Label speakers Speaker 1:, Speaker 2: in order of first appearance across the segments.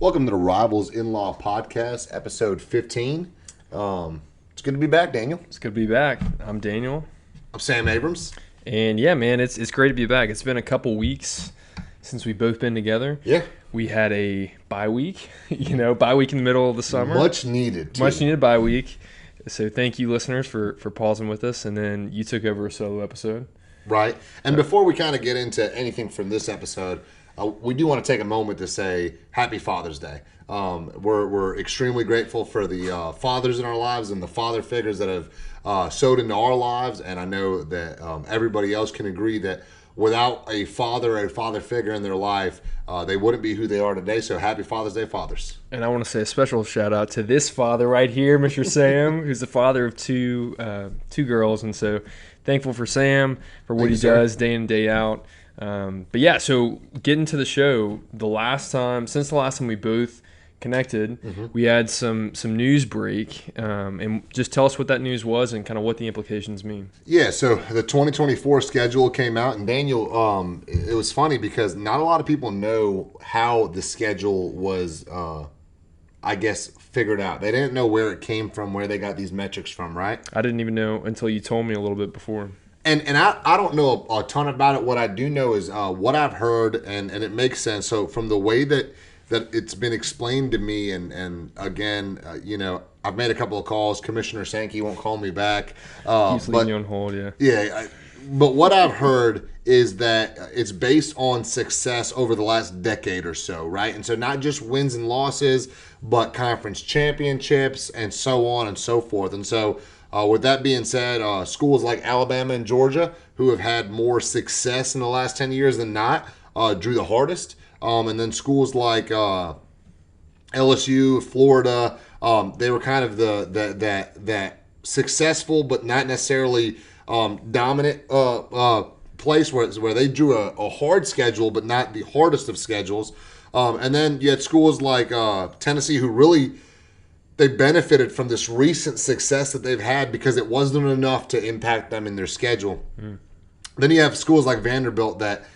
Speaker 1: Welcome to the Rivals In-Law Podcast, episode 15. It's good to be back, Daniel.
Speaker 2: It's good to be back. I'm Daniel.
Speaker 1: I'm Sam Abrams.
Speaker 2: And yeah, man, it's great to be back. It's been a couple weeks since we've both been together.
Speaker 1: Yeah.
Speaker 2: We had a bye week, bye week in the middle of the summer.
Speaker 1: Much needed, too.
Speaker 2: Much needed bye week. So thank you, listeners, for pausing with us. And then you took over a solo episode.
Speaker 1: Right. And before we kind of get into anything from this episode, we do want to take a moment to say Happy Father's Day. We're extremely grateful for the fathers in our lives and the father figures that have sowed into our lives. And I know that everybody else can agree that without a father or a father figure in their life, they wouldn't be who they are today. So happy Father's Day, fathers.
Speaker 2: And I want to say a special shout out to this father right here, Mr. Sam, who's the father of two girls. And so thankful for Sam, for what he does day in, day out. But yeah, so getting to the show, since the last time we both connected, we had some news break, and just tell us what that news was and kind of what the implications mean.
Speaker 1: Yeah, so the 2024 schedule came out, and Daniel, it was funny because not a lot of people know how the schedule was, figured out. They didn't know where it came from, where they got these metrics from, right?
Speaker 2: I didn't even know until you told me a little bit before.
Speaker 1: And I don't know a ton about it. What I do know is what I've heard, and it makes sense. So from the way that it's been explained to me, and again, I've made a couple of calls. Commissioner Sankey won't call me back.
Speaker 2: Keeps leaving you on hold, yeah.
Speaker 1: Yeah, but what I've heard is that it's based on success over the last decade or so, right? And so not just wins and losses, but conference championships and so on and so forth. And so with that being said, schools like Alabama and Georgia, who have had more success in the last 10 years than not, drew the hardest. And then schools like LSU, Florida, they were kind of that successful but not necessarily dominant place where they drew a hard schedule but not the hardest of schedules. And then you had schools like Tennessee who really – they benefited from this recent success that they've had because it wasn't enough to impact them in their schedule. Then you have schools like Vanderbilt that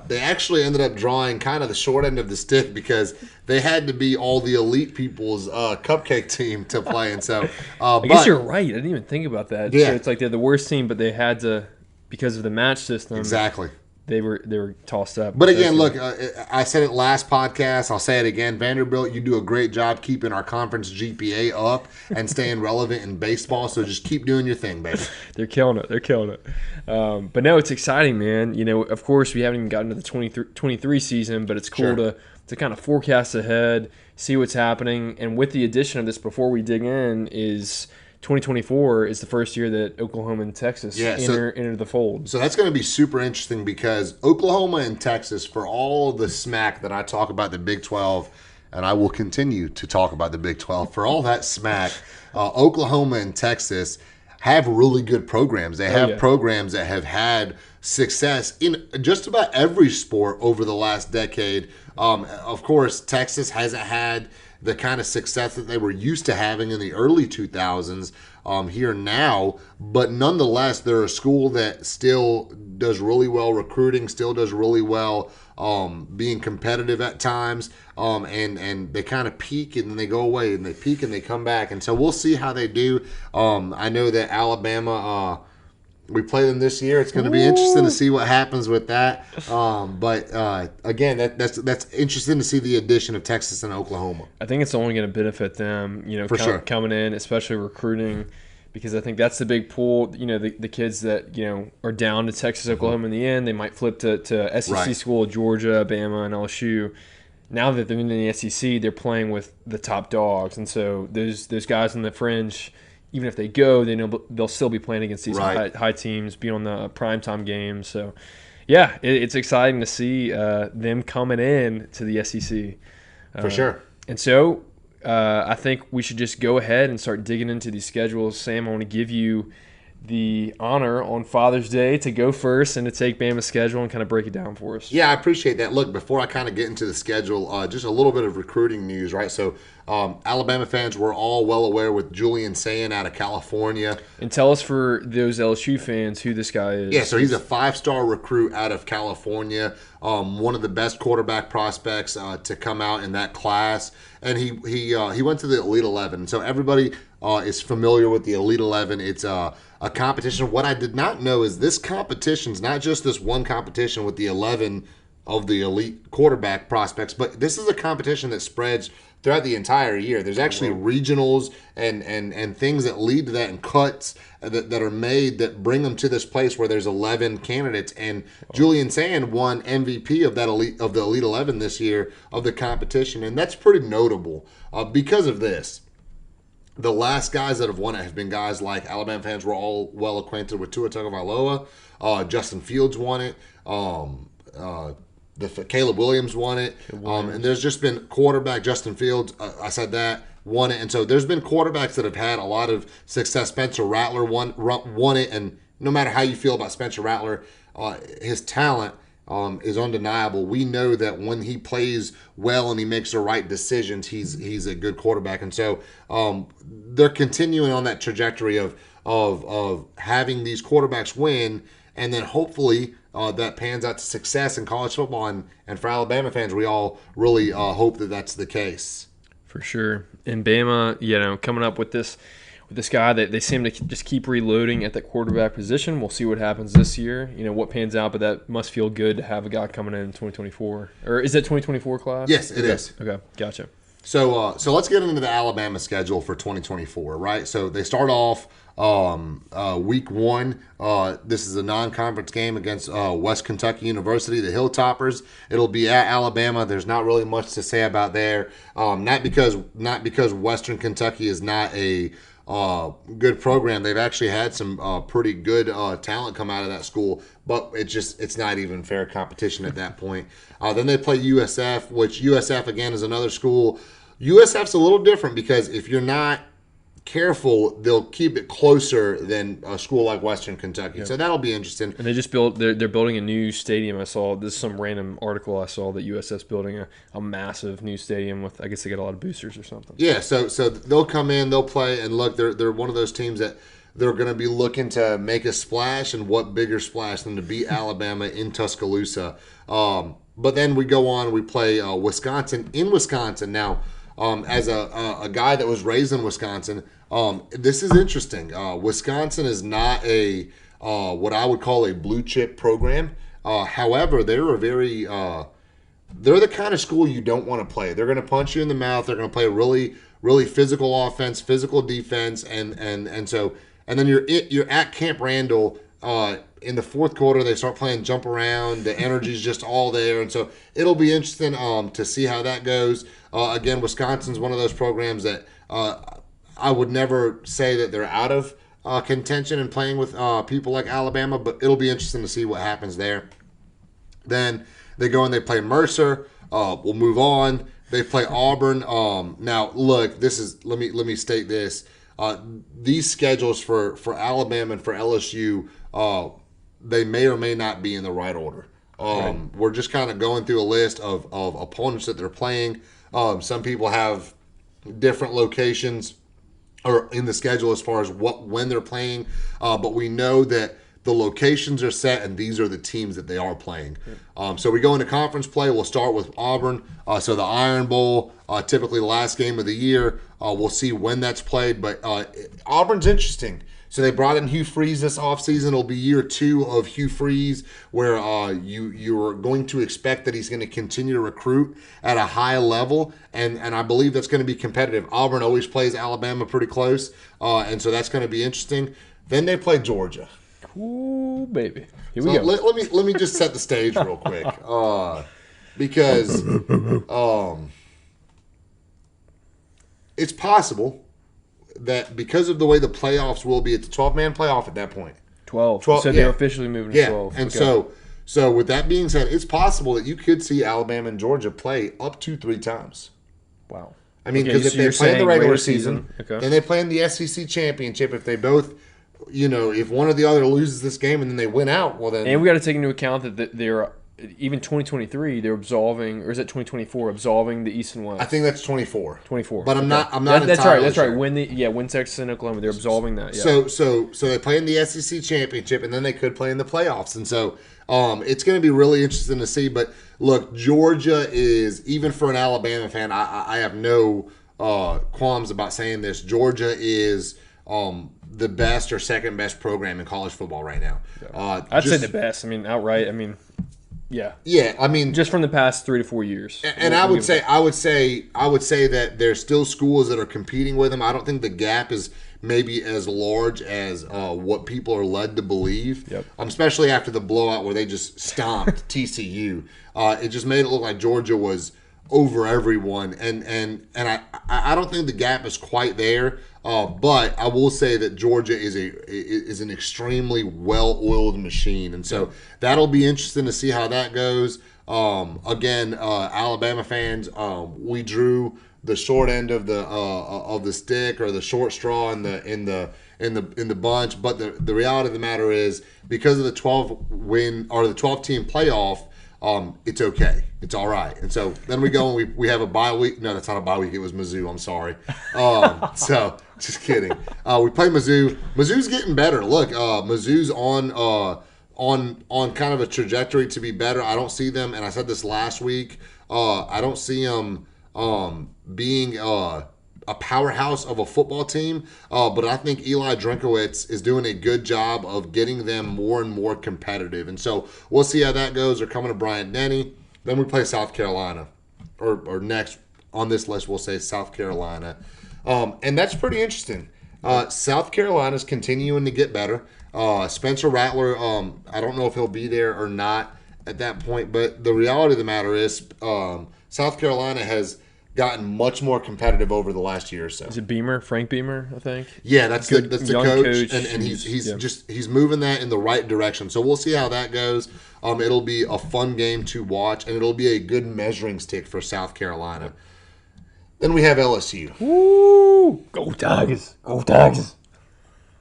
Speaker 1: they actually ended up drawing kind of the short end of the stick because they had to be all the elite people's cupcake team to play. And so,
Speaker 2: I guess you're right. I didn't even think about that.
Speaker 1: Yeah.
Speaker 2: So it's like they're the worst team, but they had to, because of the match system.
Speaker 1: Exactly.
Speaker 2: They were tossed up.
Speaker 1: But again, look, I said it last podcast. I'll say it again. Vanderbilt, you do a great job keeping our conference GPA up and staying relevant in baseball. So just keep doing your thing, baby.
Speaker 2: They're killing it. But no, it's exciting, man. Of course, we haven't even gotten to the 23 season, but it's cool to kind of forecast ahead, see what's happening. And with the addition of this, before we dig in, is 2024 is the first year that Oklahoma and Texas enter the fold.
Speaker 1: So that's going to be super interesting because Oklahoma and Texas, for all the smack that I talk about the Big 12, and I will continue to talk about the Big 12, for all that smack, Oklahoma and Texas have really good programs. They have programs that have had success in just about every sport over the last decade. Of course, Texas hasn't had the kind of success that they were used to having in the early 2000s here now. But nonetheless, they're a school that still does really well recruiting, still does really well being competitive at times. And they kind of peak and then they go away, and they peak and they come back. And so we'll see how they do. I know that Alabama... we play them this year. It's going to be interesting to see what happens with that. But again, that's interesting to see the addition of Texas and Oklahoma.
Speaker 2: I think it's only going to benefit them, coming in, especially recruiting, because I think that's the big pull. The kids that are down to Texas, Oklahoma in the end, they might flip to SEC school, Georgia, Bama, and LSU. Now that they're in the SEC, they're playing with the top dogs, and so those guys on the fringe, even if they go, they know they'll still be playing against these high teams, be on the primetime games. So, yeah, it's exciting to see them coming in to the SEC.
Speaker 1: For sure.
Speaker 2: And so I think we should just go ahead and start digging into these schedules. Sam, I want to give you the honor on Father's Day to go first and to take Bama's schedule and kind of break it down for us.
Speaker 1: Yeah, I appreciate that. Look, before I kind of get into the schedule, just a little bit of recruiting news, right? So Alabama fans were all well aware with Julian Sayin out of California.
Speaker 2: And tell us for those LSU fans who this guy is.
Speaker 1: Yeah, so he's a 5-star recruit out of California, one of the best quarterback prospects to come out in that class. And he went to the Elite 11. So everybody is familiar with the Elite 11. It's a competition. What I did not know is this competition's not just this one competition with the 11 of the elite quarterback prospects, but this is a competition that spreads throughout the entire year. There's actually regionals and things that lead to that, and cuts that are made that bring them to this place where there's 11 candidates. And Julian Sayin won MVP of the Elite 11 this year of the competition, and that's pretty notable because of this. The last guys that have won it have been guys like Alabama fans were all well acquainted with Tua Tagovailoa. Justin Fields won it. Caleb Williams won it. And there's just been quarterback Justin Fields. I said that won it, and so there's been quarterbacks that have had a lot of success. Spencer Rattler won it, and no matter how you feel about Spencer Rattler, his talent is undeniable. We know that when he plays well and he makes the right decisions, he's a good quarterback. And so they're continuing on that trajectory of having these quarterbacks win, and then hopefully that pans out to success in college football. And for Alabama fans, we all really hope that that's the case.
Speaker 2: For sure. And Bama, coming up with this guy that they seem to just keep reloading at that quarterback position. We'll see what happens this year. What pans out, but that must feel good to have a guy coming in 2024. Or is that 2024 class?
Speaker 1: Yes, it is.
Speaker 2: Okay, gotcha.
Speaker 1: So let's get into the Alabama schedule for 2024, right? So they start off week 1. This is a non-conference game against West Kentucky University, the Hilltoppers. It'll be at Alabama. There's not really much to say about there. Not because Western Kentucky is not a good program. They've actually had some pretty good talent come out of that school, but it's not even fair competition at that point. Then they play USF, which USF again is another school. USF's a little different because if you're not careful, they'll keep it closer than a school like Western Kentucky. Yep. So that'll be interesting.
Speaker 2: And they just they're building a new stadium. I saw this is some random article I saw that USF's building a massive new stadium with, I guess they got a lot of boosters or something.
Speaker 1: Yeah, so they'll come in, they'll play, and look, they're one of those teams that they're going to be looking to make a splash, and what bigger splash than to beat Alabama in Tuscaloosa. But then we go on, we play Wisconsin in Wisconsin. Now, as a guy that was raised in Wisconsin, this is interesting. Wisconsin is not a what I would call a blue chip program. However, they're they're the kind of school you don't want to play. They're going to punch you in the mouth. They're going to play a really, really physical offense, physical defense, and then you're at Camp Randall. In the fourth quarter, they start playing jump around. The energy's just all there, and so it'll be interesting to see how that goes. Again, Wisconsin's one of those programs that I would never say that they're out of contention and playing with people like Alabama, but it'll be interesting to see what happens there. Then they go and they play Mercer. We'll move on. They play Auburn. Now, look, let me state this. These schedules for Alabama and for LSU, they may or may not be in the right order. Right. We're just kind of going through a list of opponents that they're playing. Some people have different locations or in the schedule as far as when they're playing, but we know that the locations are set, and these are the teams that they are playing. So we go into conference play. We'll start with Auburn. So the Iron Bowl, typically the last game of the year. We'll see when that's played, but Auburn's interesting. So they brought in Hugh Freeze this offseason. It'll be year 2 of Hugh Freeze, where you're going to expect that he's going to continue to recruit at a high level, and I believe that's going to be competitive. Auburn always plays Alabama pretty close, and so that's going to be interesting. Then they play Georgia.
Speaker 2: Ooh, baby. Here we go.
Speaker 1: Let me just set the stage real quick, because it's possible that because of the way the playoffs will be, it's a 12-man playoff at that point.
Speaker 2: 12. So they're officially moving to 12.
Speaker 1: And so with that being said, it's possible that you could see Alabama and Georgia play up to 3 times.
Speaker 2: Wow.
Speaker 1: I mean, because if they play in the regular season, then they play in the SEC championship. If they both, if one or the other loses this game and then they win out, well then.
Speaker 2: And we got to take into account that they're even 2023 they're absolving, or is it 2024 absolving the East and West?
Speaker 1: I think that's 24.
Speaker 2: 24.
Speaker 1: But I'm not
Speaker 2: That's right. That's
Speaker 1: sure.
Speaker 2: right. When Texas and Oklahoma, they're absolving that.
Speaker 1: So
Speaker 2: Yeah.
Speaker 1: they play in the SEC championship, and then they could play in the playoffs. And so it's going to be really interesting to see. But look, Georgia is, even for an Alabama fan, I have no qualms about saying this. Georgia is the best or second best program in college football right now.
Speaker 2: Yeah. I'd say the best. I mean, outright. I mean, yeah.
Speaker 1: Yeah, I mean,
Speaker 2: just from the past 3 to 4 years.
Speaker 1: And I would say that there's still schools that are competing with them. I don't think the gap is maybe as large as what people are led to believe.
Speaker 2: Yep.
Speaker 1: Especially after the blowout where they just stomped TCU. It just made it look like Georgia was over everyone, and I don't think the gap is quite there. But I will say that Georgia is an extremely well-oiled machine, and so that'll be interesting to see how that goes. Again, Alabama fans, we drew the short end of the stick, or the short straw in the bunch. But the reality of the matter is, because of the 12 team playoff, it's okay. It's all right. And so then we go and we have a bye week. No, that's not a bye week. It was Mizzou. I'm sorry. So just kidding. We play Mizzou. Mizzou's getting better. Look, Mizzou's on kind of a trajectory to be better. I don't see them, and I said this last week, I don't see them being a powerhouse of a football team, but I think Eli Drinkowitz is doing a good job of getting them more and more competitive. And so we'll see how that goes. They're coming to Bryant-Denny. Then we play South Carolina, or next on this list we'll say South Carolina. And that's pretty interesting. South Carolina's continuing to get better. Spencer Rattler, I don't know if he'll be there or not at that point, but the reality of the matter is South Carolina has gotten much more competitive over the last year or so.
Speaker 2: Is it Beamer, Frank Beamer, I think?
Speaker 1: Yeah, that's the coach, and he's moving that in the right direction. So we'll see how that goes. It'll be a fun game to watch, and it'll be a good measuring stick for South Carolina. Then we have LSU.
Speaker 2: Woo! Go Tigers! Go Tigers!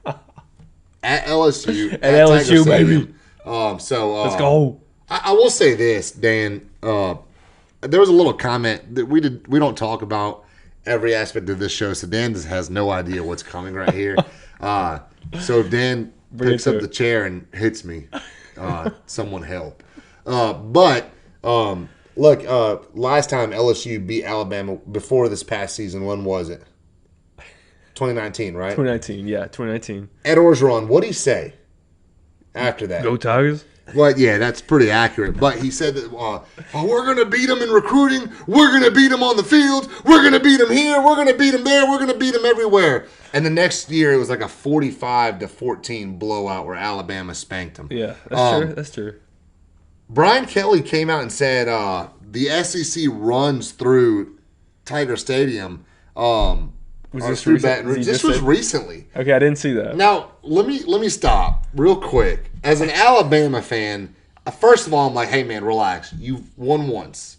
Speaker 1: At LSU,
Speaker 2: at LSU, baby.
Speaker 1: Let's
Speaker 2: go.
Speaker 1: I will say this, Dan. There was a little comment that we don't talk about every aspect of this show, so Dan just has no idea what's coming right here. So Dan picks up the chair and hits me. Someone help. But look, last time LSU beat Alabama before this past season, when was it? 2019, right?
Speaker 2: 2019, yeah, 2019.
Speaker 1: Ed Orgeron, what did he say after that?
Speaker 2: Go Tigers!
Speaker 1: Well, yeah, that's pretty accurate. But he said that we're going to beat them in recruiting. We're going to beat them on the field. We're going to beat them here. We're going to beat them there. We're going to beat them everywhere. And the next year, it was like a 45-14 blowout where Alabama spanked them.
Speaker 2: Yeah, that's true. That's true.
Speaker 1: Brian Kelly came out and said the SEC runs through Tiger Stadium.
Speaker 2: Was this recent?
Speaker 1: This was recently.
Speaker 2: Okay, I didn't see that.
Speaker 1: Now, let me stop real quick. As an Alabama fan, first of all, I'm like, hey, man, relax. You've won once.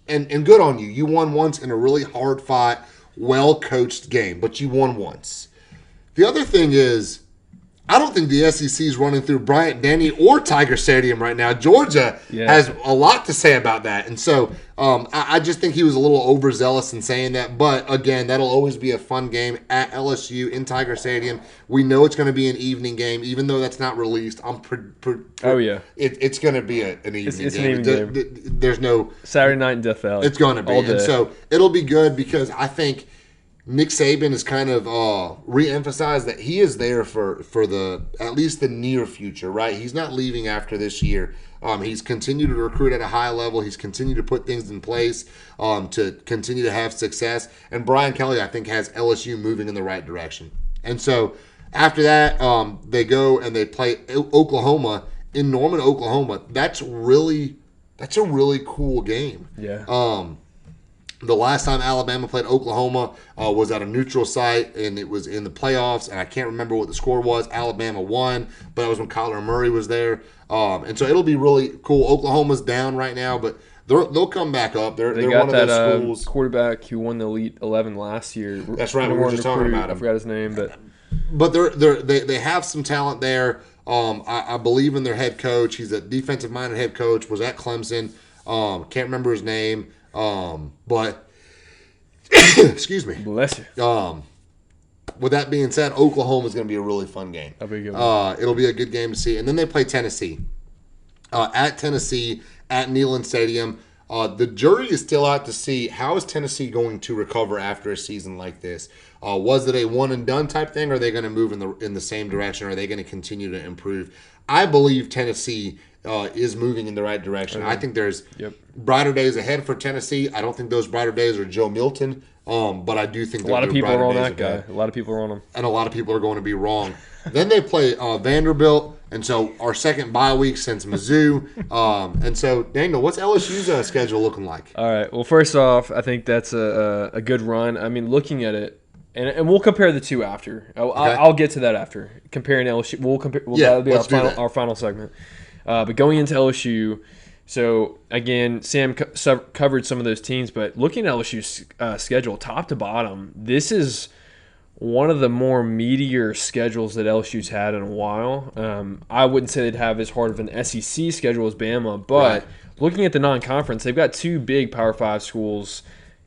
Speaker 1: And good on you. You won once in a really hard-fought, well-coached game, but you won once. The other thing is, I don't think the SEC is running through Bryant-Denny or Tiger Stadium right now. Georgia has a lot to say about that. And so I just think he was a little overzealous in saying that. But, again, that'll always be a fun game at LSU in Tiger Stadium. We know it's going to be an evening game, even though that's not released. It's going to be an evening game.
Speaker 2: It's an evening game.
Speaker 1: There's no
Speaker 2: Saturday night in Death Valley.
Speaker 1: It's going to be. And so it'll be good because I think Nick Saban has kind of re-emphasized that he is there for the at least the near future, right? He's not leaving after this year. He's continued to recruit at a high level. He's continued to put things in place to continue to have success. And Brian Kelly, I think, has LSU moving in the right direction. And so after that, they go and they play Oklahoma in Norman, Oklahoma. That's a really cool game.
Speaker 2: Yeah.
Speaker 1: The last time Alabama played Oklahoma was at a neutral site, and it was in the playoffs, and I can't remember what the score was. Alabama won, but that was when Kyler Murray was there. And so it'll be really cool. Oklahoma's down right now, but they'll come back up. They're
Speaker 2: got
Speaker 1: one of those schools.
Speaker 2: Quarterback who won the Elite 11 last year.
Speaker 1: That's right. We were just talking about him.
Speaker 2: I forgot his name, but
Speaker 1: But they have some talent there. I believe in their head coach. He's a defensive-minded head coach. Was at Clemson. Can't remember his name. But excuse me.
Speaker 2: Bless you.
Speaker 1: With that being said, Oklahoma is going to be a really fun game.
Speaker 2: That'll be a good one.
Speaker 1: It'll be a good game to see. And then they play Tennessee. At Tennessee, at Neyland Stadium. The jury is still out to see how is Tennessee going to recover after a season like this. Was it a one and done type thing? Or are they going to move in the same direction? Or are they going to continue to improve? I believe Tennessee is moving in the right direction. I think there's brighter days ahead for Tennessee. I don't think those brighter days are Joe Milton. But I do think
Speaker 2: a lot of people are on that guy. A lot of people are on him.
Speaker 1: And a lot of people are going to be wrong. Then they play Vanderbilt. And so our second bye week since Mizzou. And so, Daniel, what's LSU's schedule looking like?
Speaker 2: All right. Well, first off, I think that's a good run. I mean, looking at it, and we'll compare the two after. I'll get to that after. Comparing LSU. We'll compare. That'll be our final segment. But going into LSU, so again, Sam covered some of those teams, but looking at LSU's schedule, top to bottom, this is one of the more meatier schedules that LSU's had in a while. I wouldn't say they'd have as hard of an SEC schedule as Bama, but looking at the non-conference, they've got two big Power 5 schools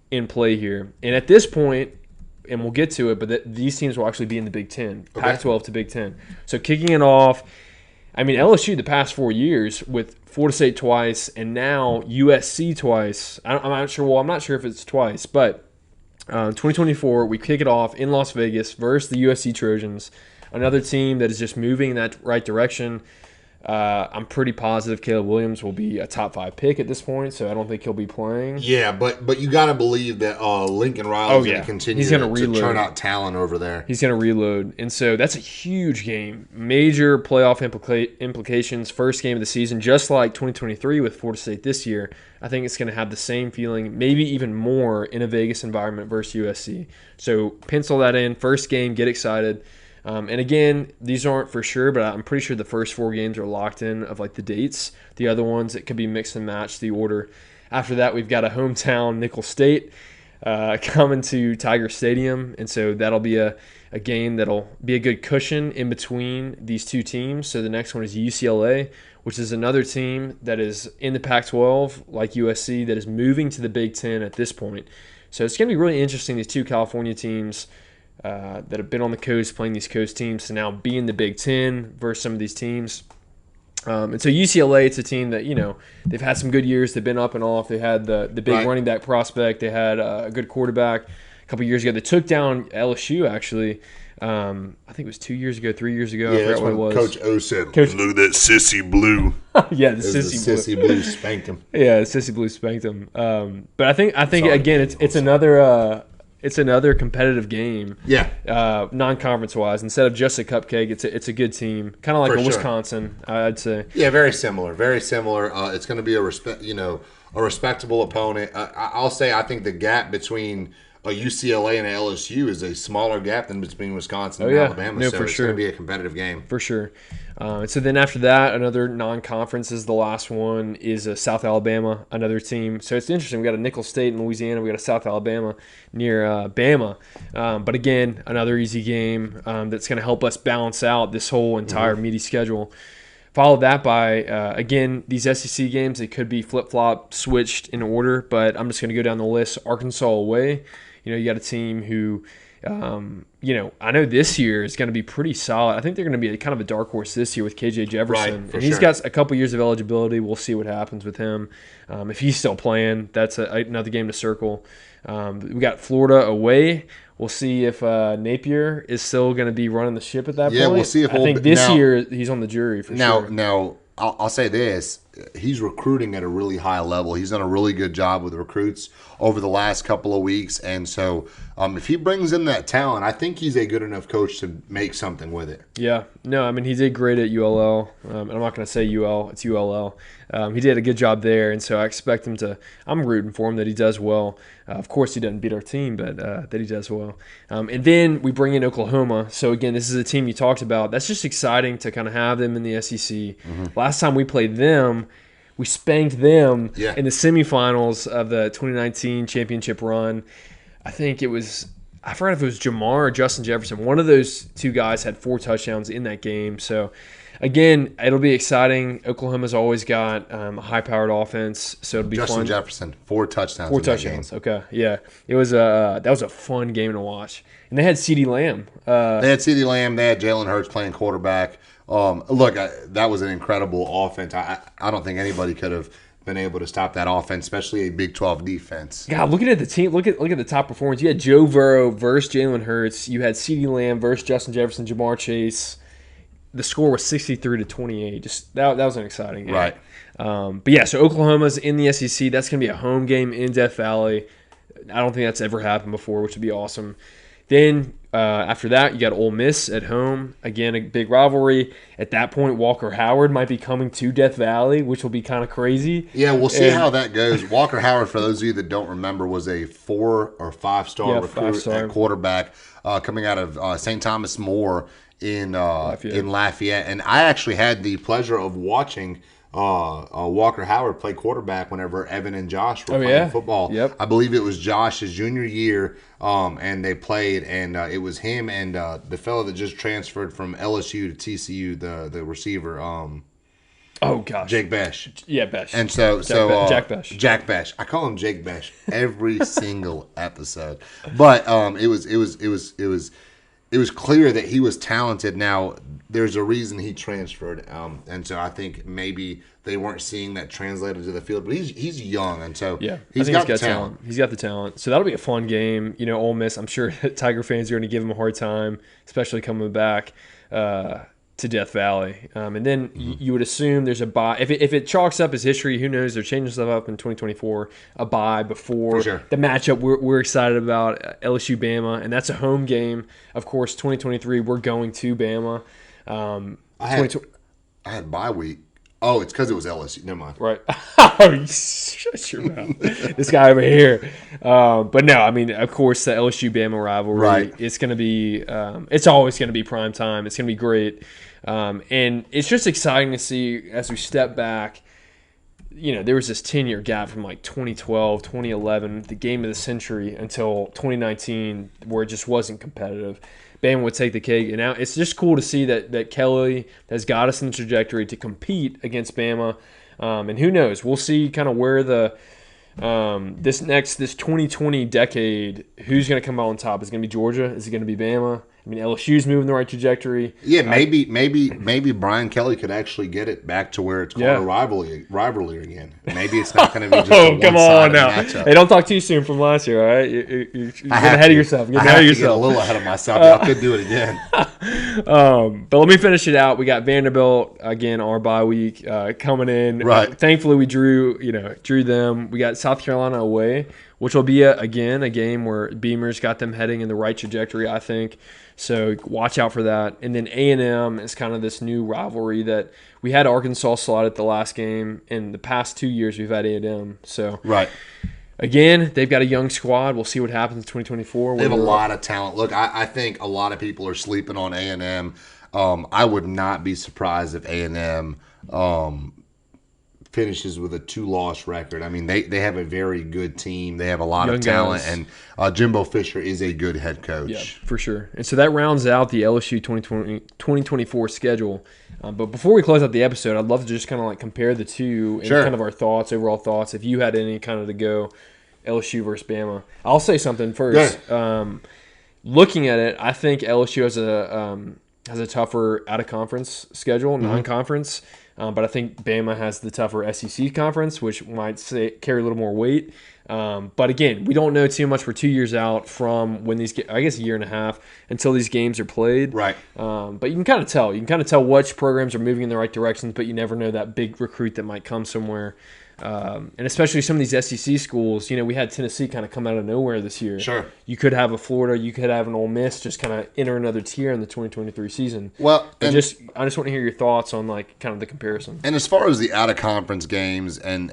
Speaker 2: in play here. And at this point, and we'll get to it, but these teams will actually be in the Big Ten, Pac-12 to Big Ten. So kicking it off, I mean, LSU the past 4 years with Florida State twice and now USC twice. I'm not sure. Well, I'm not sure if it's twice, but 2024 we kick it off in Las Vegas versus the USC Trojans, another team that is just moving in that right direction. I'm pretty positive Caleb Williams will be a top 5 pick at this point, so I don't think he'll be playing.
Speaker 1: Yeah, but you got to believe that Lincoln Riley is going to continue to turn out talent over there.
Speaker 2: He's going to reload, and so that's a huge game. Major playoff implications, first game of the season, just like 2023 with Florida State this year. I think it's going to have the same feeling, maybe even more in a Vegas environment versus USC. So pencil that in. First game, get excited. And again, these aren't for sure, but I'm pretty sure the first 4 games are locked in of like the dates. The other ones, it could be mix and match the order. After that, we've got a hometown Nickel State coming to Tiger Stadium, and so that'll be a game that'll be a good cushion in between these two teams. So the next one is UCLA, which is another team that is in the Pac-12 like USC that is moving to the Big Ten at this point. So it's going to be really interesting, these two California teams that have been on the coast playing these coast teams to now be in the Big Ten versus some of these teams. And so UCLA, it's a team that, they've had some good years. They've been up and off. They had the big running back prospect. They had a good quarterback a couple years ago. They took down LSU, actually. I think it was 2 years ago, 3 years ago.
Speaker 1: Yeah,
Speaker 2: I forgot what it was.
Speaker 1: Coach O said, look at that sissy blue.
Speaker 2: Yeah, the sissy
Speaker 1: blue spanked him.
Speaker 2: Yeah, the sissy blue spanked him. But I think again, it's another... It's another competitive game.
Speaker 1: Yeah.
Speaker 2: Non-conference wise, instead of just a cupcake, it's a good team, kind of like Wisconsin, I'd say.
Speaker 1: Yeah, very similar. Very similar. It's going to be a respectable opponent. I'll say I think the gap between a UCLA and a LSU is a smaller gap than between Wisconsin and Alabama.
Speaker 2: No,
Speaker 1: so
Speaker 2: for
Speaker 1: it's
Speaker 2: sure.
Speaker 1: going to be a competitive game.
Speaker 2: For sure. So then after that, another non-conference is the last one is South Alabama, another team. So it's interesting. We got a Nickel State in Louisiana. We got a South Alabama near Bama. But again, another easy game that's going to help us balance out this whole entire meaty schedule. Followed that by, again, these SEC games. They could be flip-flop, switched in order, but I'm just going to go down the list. Arkansas away. You got a team who, I know this year is going to be pretty solid. I think they're going to be kind of a dark horse this year with KJ Jefferson.
Speaker 1: Right,
Speaker 2: and he's got a couple years of eligibility. We'll see what happens with him. If he's still playing, that's another game to circle. We got Florida away. We'll see if Napier is still going to be running the ship at that point.
Speaker 1: Yeah, we'll see if
Speaker 2: I think this year he's on the jury for sure.
Speaker 1: Now, I'll say this. He's recruiting at a really high level. He's done a really good job with recruits over the last couple of weeks. And so if he brings in that talent, I think he's a good enough coach to make something with it.
Speaker 2: Yeah. No, I mean, he did great at ULL. And I'm not going to say UL. It's ULL. He did a good job there. And so I expect him to – I'm rooting for him that he does well. Of course, he doesn't beat our team, but that he does well. And then we bring in Oklahoma. So, again, this is a team you talked about. That's just exciting to kind of have them in the SEC. Mm-hmm. Last time we played them, we spanked them in the semifinals of the 2019 championship run. I think it was I forgot if it was Jamar or Justin Jefferson. One of those two guys had 4 touchdowns in that game. So, again, it'll be exciting. Oklahoma's always got a high-powered offense, so it'll be
Speaker 1: Justin
Speaker 2: fun.
Speaker 1: Jefferson, 4 touchdowns.
Speaker 2: 4 touchdowns. Okay, yeah, it was that was a fun game to watch. And they had CeeDee Lamb.
Speaker 1: They had CeeDee Lamb. They had Jalen Hurts playing quarterback. Look, that was an incredible offense. I don't think anybody could have been able to stop that offense, especially a Big 12 defense.
Speaker 2: God, looking at the team, look at the top performance. You had Joe Burrow versus Jalen Hurts. You had CeeDee Lamb versus Justin Jefferson, Jamar Chase. The score was 63-28. Just that was an exciting game.
Speaker 1: Right.
Speaker 2: But yeah, so Oklahoma's in the SEC. That's going to be a home game in Death Valley. I don't think that's ever happened before, which would be awesome. Then after that, you got Ole Miss at home. Again, a big rivalry. At that point, Walker Howard might be coming to Death Valley, which will be kind of crazy.
Speaker 1: Yeah, we'll see how that goes. Walker Howard, for those of you that don't remember, was a 4 or 5-star recruit at quarterback coming out of St. Thomas More in Lafayette. And I actually had the pleasure of watching Walker Howard play quarterback whenever Evan and Josh were playing football.
Speaker 2: Yep.
Speaker 1: I believe it was Josh's junior year, and they played, and it was him and the fellow that just transferred from LSU to TCU, the receiver.
Speaker 2: Oh gosh,
Speaker 1: Jake Besh.
Speaker 2: Yeah, Besh.
Speaker 1: And
Speaker 2: Jack Besh.
Speaker 1: Jack Besh. I call him Jake Besh every single episode. But it was clear that he was talented. Now, there's a reason he transferred, and so I think maybe they weren't seeing that translated to the field. But he's young, and so he's got talent.
Speaker 2: He's got the talent. So that'll be a fun game. You know, Ole Miss, I'm sure Tiger fans are going to give him a hard time, especially coming back to Death Valley. And then you would assume there's a bye. If it chalks up as history, who knows? They're changing stuff up in 2024. A bye before the matchup we're excited about, LSU Bama, and that's a home game. Of course, 2023 we're going to Bama.
Speaker 1: I had bye week. Oh, it's because it was LSU. Never mind.
Speaker 2: Right. Oh, shut your mouth. This guy over here. But no, I mean, of course, the LSU Bama rivalry.
Speaker 1: Right.
Speaker 2: It's going to be. It's always going to be prime time. It's going to be great, and it's just exciting to see as we step back. You know, there was this 10-year gap from like 2012, 2011, the game of the century, until 2019, where it just wasn't competitive. Bama would take the cake. And now it's just cool to see that Kelly has got us in the trajectory to compete against Bama. And who knows? We'll see kind of where this 2020 decade, who's going to come out on top? Is it going to be Georgia? Is it going to be Bama? I mean, LSU's moving the right trajectory.
Speaker 1: Yeah, maybe Brian Kelly could actually get it back to where it's called a rivalry again. Maybe it's not going to be just a one-sided matchup.
Speaker 2: Hey, don't talk too soon from last year, all right? You're getting ahead of yourself.
Speaker 1: I have to get a little ahead of myself. I could do it again.
Speaker 2: But let me finish it out. We got Vanderbilt again, our bye week coming in.
Speaker 1: Right.
Speaker 2: Thankfully, we drew them. We got South Carolina away, which will be a game where Beamer's got them heading in the right trajectory, I think. So watch out for that. And then A&M is kind of this new rivalry that we had Arkansas slot at the last game. In the past 2 years, we've had A&M. So again, they've got a young squad. We'll see what happens in 2024.
Speaker 1: They have a lot of talent. Look, I think a lot of people are sleeping on A&M. I would not be surprised if A&M finishes with a 2-loss record. I mean, they have a very good team. They have a lot of talent, and Jimbo Fisher is a good head coach.
Speaker 2: Yeah, for sure. And so that rounds out the LSU 2024 schedule. But before we close out the episode, I'd love to just kind of like compare the two and kind of our overall thoughts, if you had any kind of to go LSU versus Bama. I'll say something first. Looking at it, I think LSU has a tougher out-of-conference schedule, non-conference. But I think Bama has the tougher SEC conference, which might carry a little more weight. But again, we don't know too much. We're 2 years out from when these, I guess a year and a half, until these games are played.
Speaker 1: Right.
Speaker 2: But you can kind of tell. You can kind of tell which programs are moving in the right directions, but you never know that big recruit that might come somewhere. And especially some of these SEC schools, we had Tennessee kind of come out of nowhere this year.
Speaker 1: Sure.
Speaker 2: You could have a Florida, you could have an Ole Miss just kind of enter another tier in the 2023 season.
Speaker 1: Well,
Speaker 2: I just want to hear your thoughts on like kind of the comparison.
Speaker 1: And as far as the out of conference games, and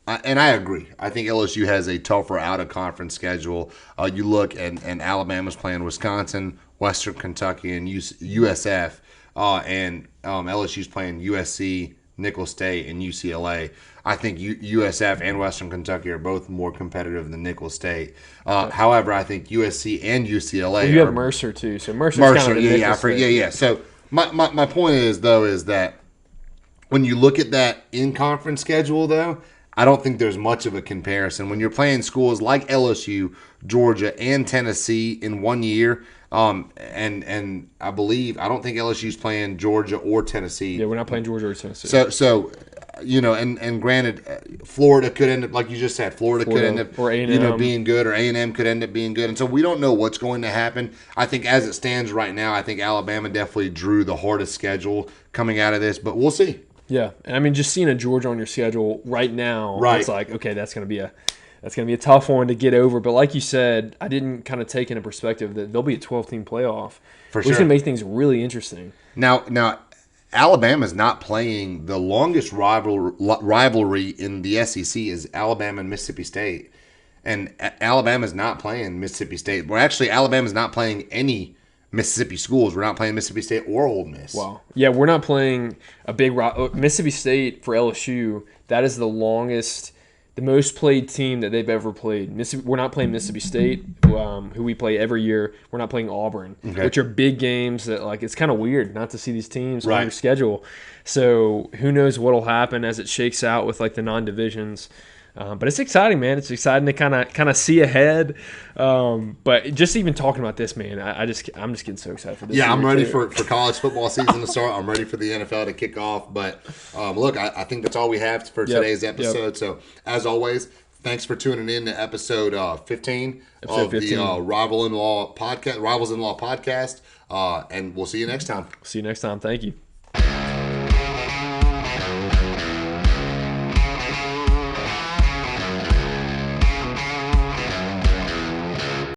Speaker 1: I agree. I think LSU has a tougher out of conference schedule. You look and Alabama's playing Wisconsin, Western Kentucky, and USF, and LSU's playing USC. Nicholls State, and UCLA. I think USF and Western Kentucky are both more competitive than Nicholls State. However, I think USC and UCLA.
Speaker 2: Well, you have Mercer too, so Mercer's kind of
Speaker 1: yeah. So my point is that when you look at that in-conference schedule, though, I don't think there's much of a comparison. When you're playing schools like LSU, Georgia, and Tennessee in one year, and I don't think LSU's playing Georgia or Tennessee.
Speaker 2: Yeah, we're not playing Georgia or Tennessee.
Speaker 1: So and granted, Florida could end up, like you just said, Florida could end up
Speaker 2: or A&M.
Speaker 1: Being good, or A&M could end up being good. And so we don't know what's going to happen. I think as it stands right now, I think Alabama definitely drew the hardest schedule coming out of this, but we'll see.
Speaker 2: Yeah, and I mean, just seeing a Georgia on your schedule right now, it's like, okay, that's gonna be a tough one to get over. But like you said, I didn't kind of take into perspective that there'll be a 12-team playoff, which is gonna make things really interesting.
Speaker 1: Now, Alabama's not playing. The longest rivalry in the SEC is Alabama and Mississippi State, and Alabama's not playing Mississippi State. Well, actually, Alabama's not playing any Mississippi schools. We're not playing Mississippi State or Ole Miss.
Speaker 2: Wow. Yeah, we're not playing a big Mississippi State for LSU. That is the most played team that they've ever played. We're not playing Mississippi State, who we play every year. We're not playing Auburn, which are big games that, like, it's kind of weird not to see these teams on your schedule. So who knows what'll happen as it shakes out with, like, the non-divisions. But it's exciting, man. It's exciting to kind of see ahead. But just even talking about this, man, I'm just getting so excited for this.
Speaker 1: Yeah, I'm ready for college football season to start. I'm ready for the NFL to kick off. But look, I think that's all we have for today's episode. Yep. So as always, thanks for tuning in to episode 15 of the Rivals in Law podcast. And we'll see you next time.
Speaker 2: See you next time. Thank you.